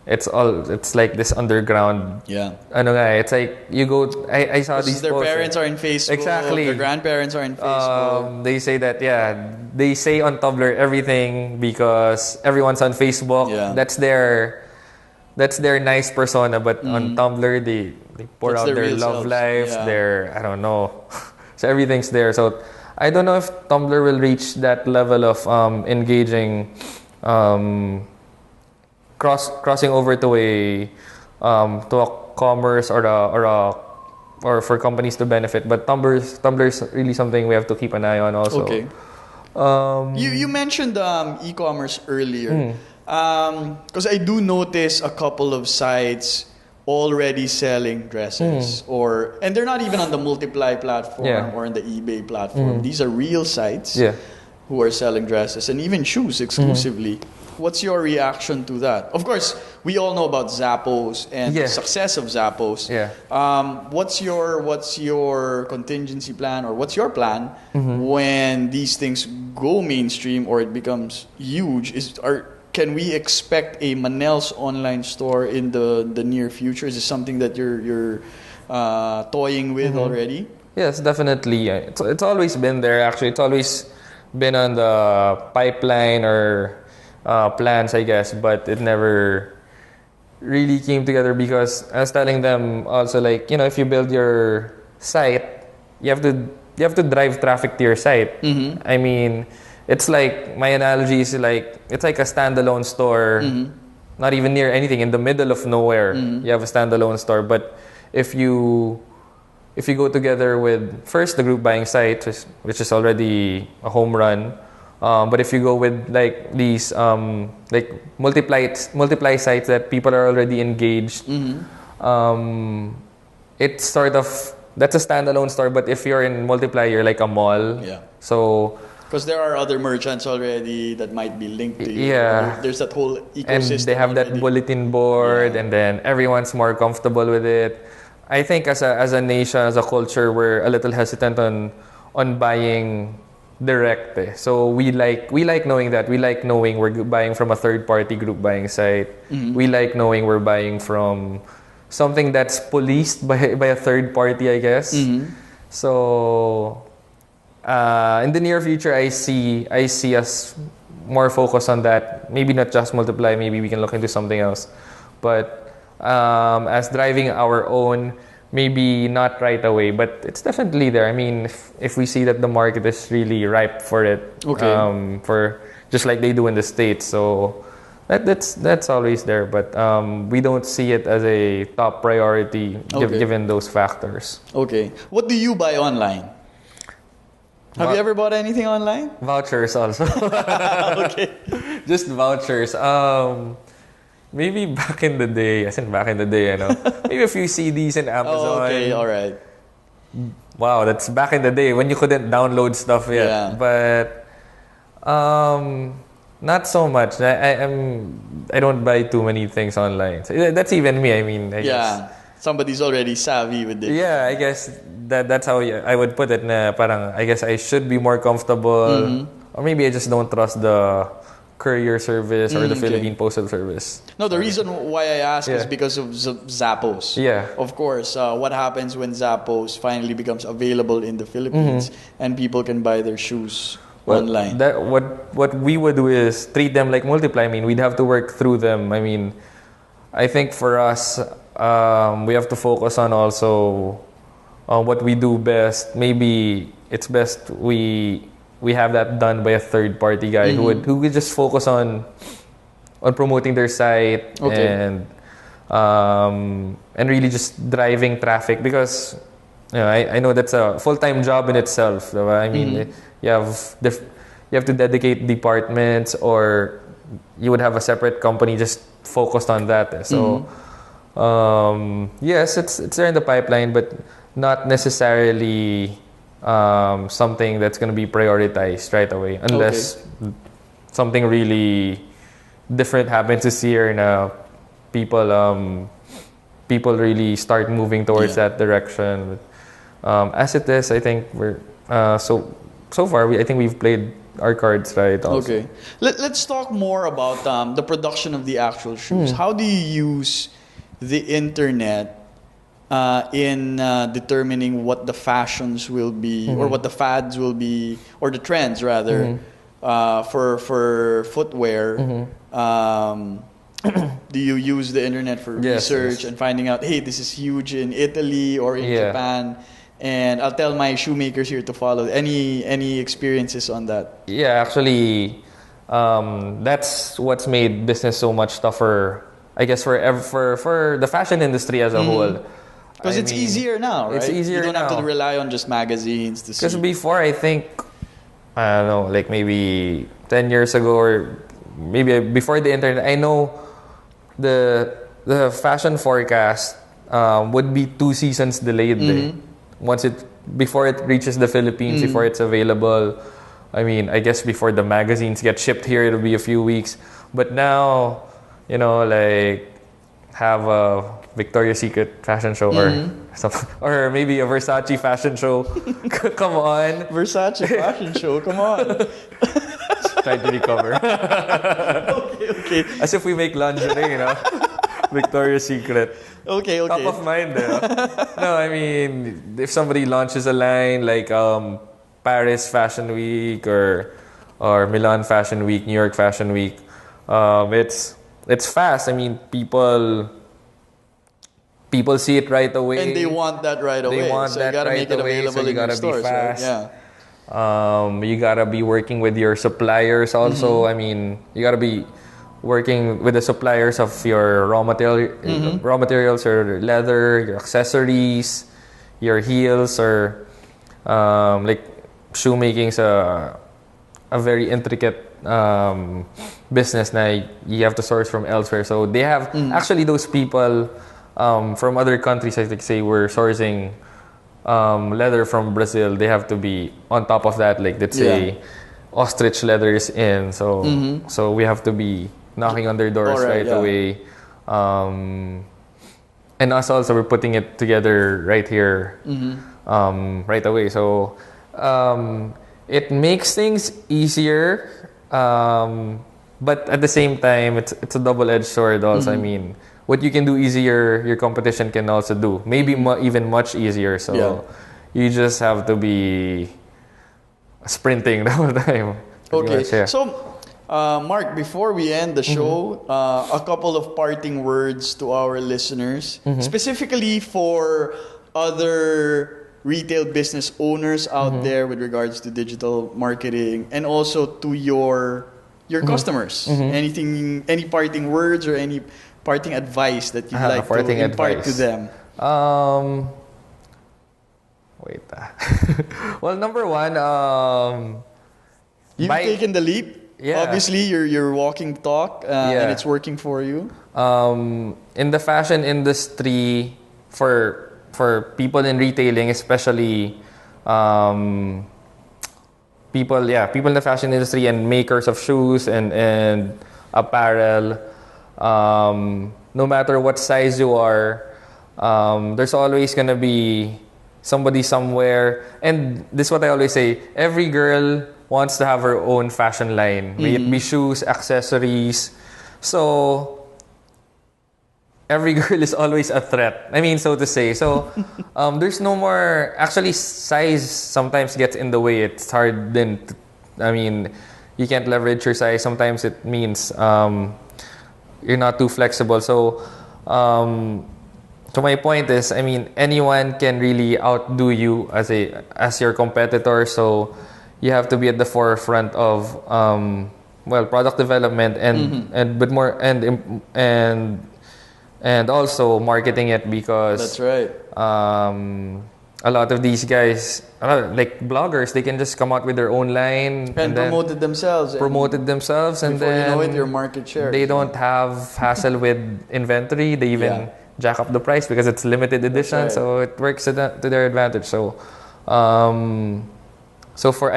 B: It's like this underground.
A: Yeah.
B: It's like you go. I saw these.
A: Their
B: posts.
A: Parents are in Facebook.
B: Exactly.
A: Their grandparents are in Facebook.
B: They say that they say on Tumblr everything because everyone's on Facebook.
A: Yeah.
B: That's their nice persona, but on Tumblr they pour out their love life, their I don't know. So everything's there. So I don't know if Tumblr will reach that level of engaging, crossing over to a commerce or a or for companies to benefit. But Tumblr's really something we have to keep an eye on also.
A: Okay. You mentioned e-commerce earlier. Because I do notice a couple of sites already selling dresses, and they're not even on the Multiply platform or on the eBay platform. These are real sites who are selling dresses and even shoes exclusively. What's your reaction to that? Of course, we all know about Zappos and the success of Zappos. What's your contingency plan, or what's your plan when these things go mainstream or it becomes huge? Can we expect a Manel's online store in the near future? Is this something that you're toying with already?
B: Yes, definitely. It's always been there. Actually, it's always been on the pipeline or plans, I guess, but it never really came together because I was telling them also, like, if you build your site, you have to drive traffic to your site. I mean, it's like, my analogy is like, it's like a standalone store, not even near anything, in the middle of nowhere. You have a standalone store. But if you go together with first the group buying site, which is already a home run, but if you go with like these like multiply sites that people are already engaged, it's sort of, that's a standalone store. But if you're in Multiply, you're like a mall. So
A: because there are other merchants already that might be linked to you. There's that whole ecosystem.
B: And they have
A: already.
B: That bulletin board, and then everyone's more comfortable with it. I think as a nation, as a culture, we're a little hesitant on buying direct. So we like knowing that. We like knowing we're buying from a third-party group buying site. We like knowing we're buying from something that's policed by a third party, I guess. So in the near future, I see us more focused on that. Maybe not just Multiply. Maybe we can look into something else. But as driving our own, maybe not right away, but it's definitely there. I mean, if we see that the market is really ripe for it, for just like they do in the States, so that's always there. But we don't see it as a top priority given those factors. Okay.
A: What do you buy online? Have you ever bought anything online?
B: Vouchers also.
A: Okay.
B: Just vouchers. Maybe back in the day, maybe a few CDs in Amazon.
A: Okay, all right.
B: Wow, that's back in the day when you couldn't download stuff yet.
A: Yeah.
B: But not so much. I don't buy too many things online. So that's even me. I mean, I guess.
A: Somebody's already savvy with it.
B: Yeah, I guess that's how I would put it. Na parang I guess I should be more comfortable, or maybe I just don't trust the courier service or the Philippine Postal Service.
A: No, the reason why I ask is because of Zappos.
B: Yeah.
A: Of course, what happens when Zappos finally becomes available in the Philippines and people can buy their shoes online?
B: What we would do is treat them like Multiply. I mean, we'd have to work through them. I mean, I think for us, we have to focus on also what we do best. Maybe it's best we have that done by a third party guy who would just focus on promoting their site and really just driving traffic, because I know that's a full-time job in itself. I mean, you have to dedicate departments, or you would have a separate company just focused on that. So yes, it's there in the pipeline, but not necessarily something that's going to be prioritized right away, unless something really different happens this year and people really start moving towards that direction. As it is, I think we're so far. I think we've played our cards right. Also.
A: Okay, let's talk more about the production of the actual shoes. How do you use the internet in determining what the fashions will be, or what the fads will be, or the trends rather, for footwear? Do you use the internet for research and finding out, hey, this is huge in Italy or in Japan, and I'll tell my shoemakers here to follow? Any experiences on that?
B: Yeah, actually, that's what's made business so much tougher, I guess, for the fashion industry as a whole.
A: Because it's easier now, right?
B: It's easier
A: You don't have
B: now.
A: to rely on just magazines to see.
B: Because before, I think, I don't know, like maybe 10 years ago or maybe before the internet, I know the fashion forecast would be 2 seasons delayed. Once before it reaches the Philippines, before it's available. I mean, I guess before the magazines get shipped here, it'll be a few weeks. But now, like have a Victoria's Secret fashion show or something, or maybe a Versace fashion show. Come on,
A: Versace fashion show, come on.
B: try to recover.
A: Okay.
B: As if we make lingerie, Victoria's Secret.
A: Okay.
B: Top of mind, No, I mean, if somebody launches a line like Paris Fashion Week or Milan Fashion Week, New York Fashion Week, it's fast. I mean, people see it right away.
A: And they want that right away.
B: They want
A: so
B: that
A: you gotta
B: right
A: make it
B: away,
A: available
B: so you
A: in your
B: gotta
A: stores,
B: be fast.
A: right? Yeah.
B: You gotta be working with your suppliers also. I mean, you gotta be working with the suppliers of your raw materials, or leather, your accessories, your heels, or like shoemaking's a very intricate business na you have to source from elsewhere. So they have actually those people from other countries, like say we're sourcing leather from Brazil, they have to be on top of that. Like let's say ostrich leather is in, so we have to be knocking on their doors right away. And us also, we're putting it together right here right away. So it makes things easier, but at the same time, it's a double-edged sword also. I mean, what you can do easier, your competition can also do. Maybe even much easier. So you just have to be sprinting the whole time.
A: Okay. So, Mark, before we end the show, a couple of parting words to our listeners, specifically for other retail business owners out there with regards to digital marketing, and also to your customers. Any parting words or any parting advice that you'd like to impart to them?
B: Well, number one,
A: you've taken the leap.
B: Yeah.
A: Obviously, you're walking the talk, and it's working for you.
B: In the fashion industry, for people in retailing, especially people in the fashion industry and makers of shoes and apparel, no matter what size you are, there's always gonna be somebody somewhere. And this is what I always say: every girl wants to have her own fashion line, may it be shoes, accessories. So every girl is always a threat. I mean, so to say. So there's no more. Actually, size sometimes gets in the way. It's hard then. You can't leverage your size. Sometimes it means you're not too flexible. So my point is, anyone can really outdo you as your competitor. So you have to be at the forefront of product development and also marketing it, because
A: that's right.
B: A lot of these guys, like bloggers, they can just come out with their own line
A: and promoted themselves.
B: And
A: before
B: then
A: you know it, your market share.
B: They don't have hassle with inventory. They even jack up the price because it's limited edition. Right. So it works to their advantage. So, for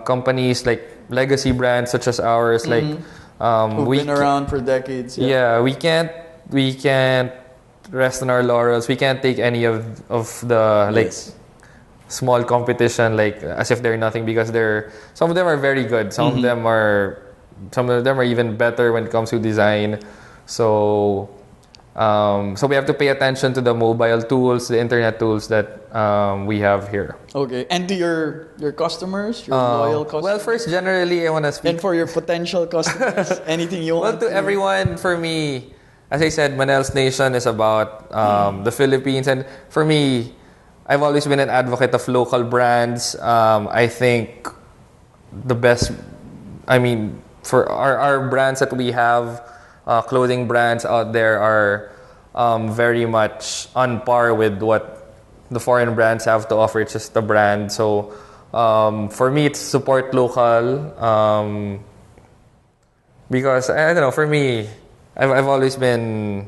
B: companies like legacy brands such as ours, like
A: who've been around for decades.
B: Yeah, we can't rest on our laurels. We can't take any of the small competition as if they're nothing, because some of them are very good. Some of them are even better when it comes to design. So we have to pay attention to the mobile tools, the internet tools that we have here.
A: Okay. And to your customers, your loyal customers?
B: Well, first, generally, I want to speak.
A: And for your potential customers, anything you want?
B: Well, to everyone, for me, as I said, Manel's Nation is about the Philippines. And for me, I've always been an advocate of local brands. I think the best, for our brands that we have, clothing brands out there are very much on par with what the foreign brands have to offer. It's just a brand. So for me, it's support local. Because I don't know, for me, I've always been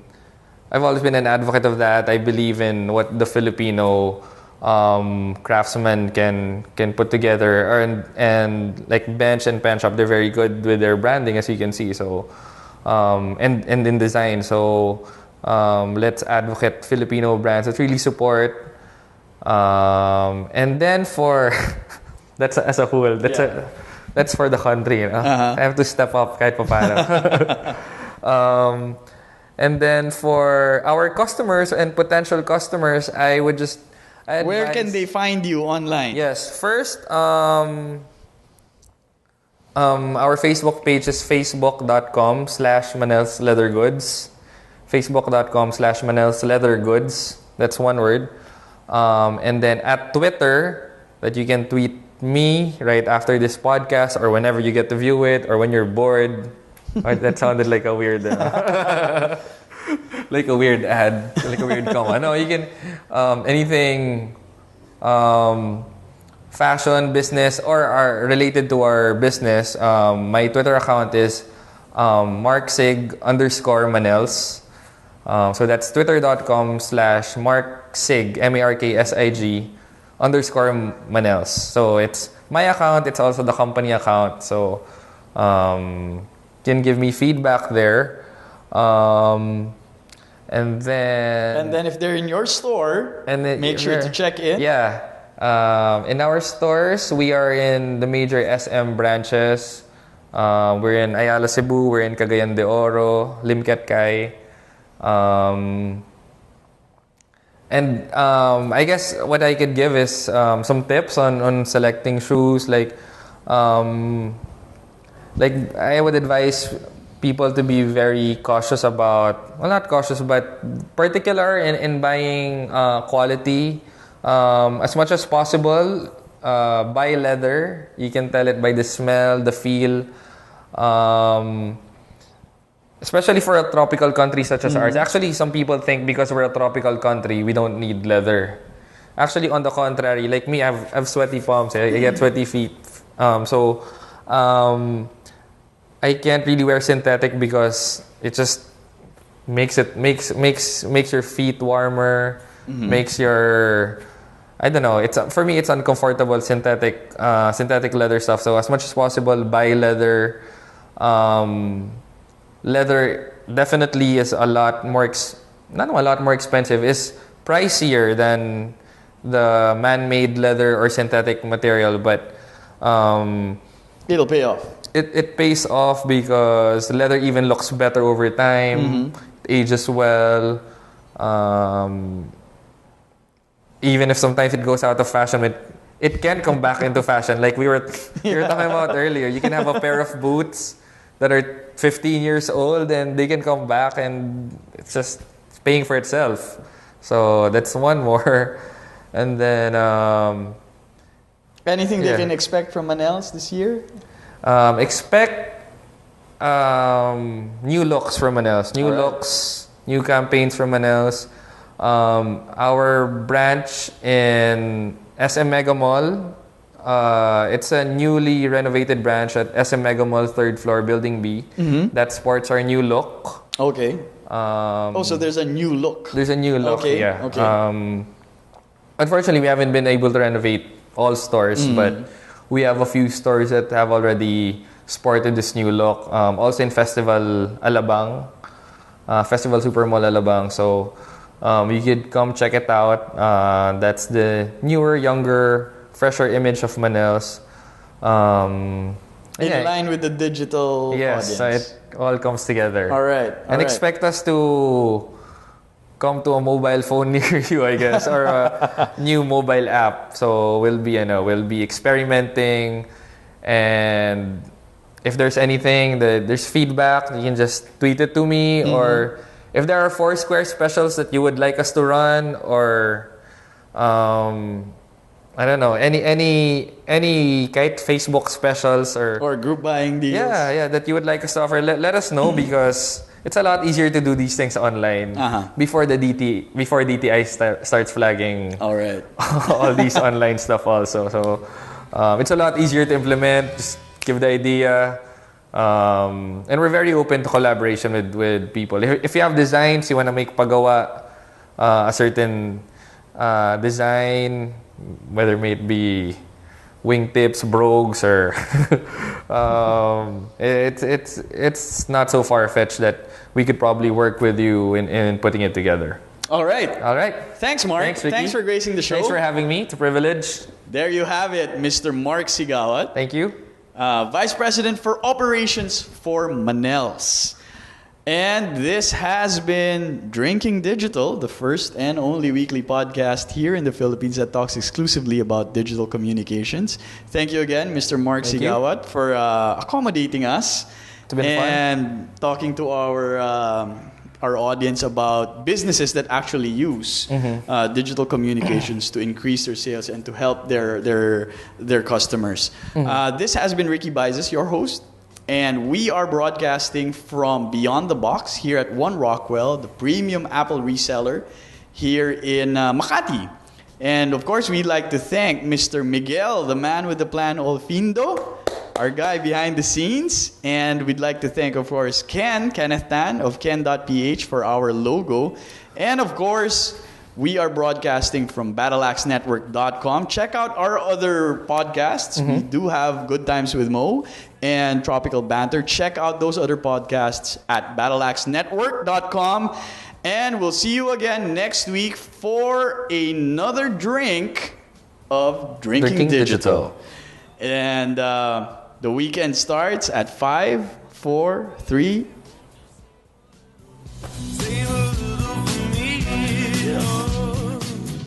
B: an advocate of that. I believe in what the Filipino craftsmen can put together, and like Bench and Pen Shop, they're very good with their branding, as you can see. So and in design. So let's advocate Filipino brands. Let's really support. And then for that's as a whole. That's for the country. You know? I have to step up kahit paano. And then for our customers and potential customers, I would just advise,
A: where can they find you online?
B: Yes, first, our Facebook page is facebook.com/Manel's Leather Goods. Facebook.com/Manel's Leather Goods. That's one word. And then at Twitter, that you can tweet me right after this podcast or whenever you get to view it or when you're bored. That sounded like a weird like a weird ad, like a weird comment. No, you can anything fashion, business, or are related to our business. My Twitter account is marksig_Manels. So that's twitter.com/marksig MARKSIG_Manels. So it's my account. It's also the company account. So can give me feedback there. And then
A: if they're in your store, make sure to check in.
B: Yeah. In our stores, we are in the major SM branches. We're in Ayala, Cebu. We're in Cagayan de Oro, Limcat Kai. And I guess what I could give is some tips on selecting shoes. Like I would advise people to be very cautious about, well, not cautious, but particular in buying quality. As much as possible, buy leather. You can tell it by the smell, the feel. Especially for a tropical country such as ours. Actually, some people think because we're a tropical country, we don't need leather. Actually, on the contrary, like me, I have sweaty palms. I get sweaty feet. So I can't really wear synthetic because it just makes your feet warmer, makes your, I don't know. It's for me, it's uncomfortable synthetic leather stuff. So as much as possible, buy leather. Leather definitely is a lot more expensive. Is pricier than the man-made leather or synthetic material, but
A: it'll pay off.
B: It pays off because leather even looks better over time. It ages well. Even if sometimes it goes out of fashion, it can come back into fashion. Like we were talking about earlier. You can have a pair of boots that are 15 years old and they can come back and it's just paying for itself. So that's one more. And then
A: anything they can expect from Manel's this year?
B: Expect new looks from Manel's. New looks, new campaigns from Manel's. Our branch in SM Mega Mall, it's a newly renovated branch at SM Mega Mall, 3rd floor, Building B. That sports our new look.
A: Okay. So there's a new look.
B: There's a new look,
A: okay.
B: yeah.
A: Okay.
B: Unfortunately, we haven't been able to renovate all stores, but we have a few stores that have already sported this new look. Also in Festival Alabang, Festival Supermall Alabang. So you could come check it out. That's the newer, younger, fresher image of Manel's. In
A: line with the digital audience.
B: So it all comes together.
A: All right.
B: And expect us to come to a mobile phone near you, I guess, or a new mobile app. So we'll be experimenting, and if there's anything that there's feedback, you can just tweet it to me, or if there are Foursquare specials that you would like us to run, or I don't know, any kahit Facebook specials or
A: group buying deals.
B: Yeah, that you would like us to offer. Let us know because it's a lot easier to do these things online before DTI starts flagging
A: All right.
B: all these online stuff also. So it's a lot easier to implement. Just give the idea. And we're very open to collaboration with people. If you have designs, you want to make pagawa a certain design, whether it be wingtips, brogues, or it's not so far-fetched that we could probably work with you in putting it together.
A: All right.
B: All right.
A: Thanks, Mark.
B: Thanks, Ricky.
A: Thanks for gracing the show.
B: Thanks for having me. It's a privilege.
A: There you have it, Mr. Mark Siggaoat.
B: Thank you.
A: Vice President for Operations for Manel's. And this has been Drinking Digital, the first and only weekly podcast here in the Philippines that talks exclusively about digital communications. Thank you again, Mr. Mark Siggaoat, for accommodating us.
B: It's been fun.
A: And talking to our audience about businesses that actually use digital communications to increase their sales and to help their customers. This has been Ricky Baizes, your host, and we are broadcasting from Beyond the Box here at One Rockwell, the premium Apple reseller here in Makati. And of course, we'd like to thank Mr. Miguel, the man with the plan, Olfindo, our guy behind the scenes. And we'd like to thank, of course, Kenneth Tan of Ken.ph for our logo. And of course, we are broadcasting from battleaxenetwork.com. Check out our other podcasts. We do have Good Times with Mo and Tropical Banter. Check out those other podcasts at battleaxenetwork.com. And we'll see you again next week for another drink of Drinking Digital. And the weekend starts at 5, 4, 3,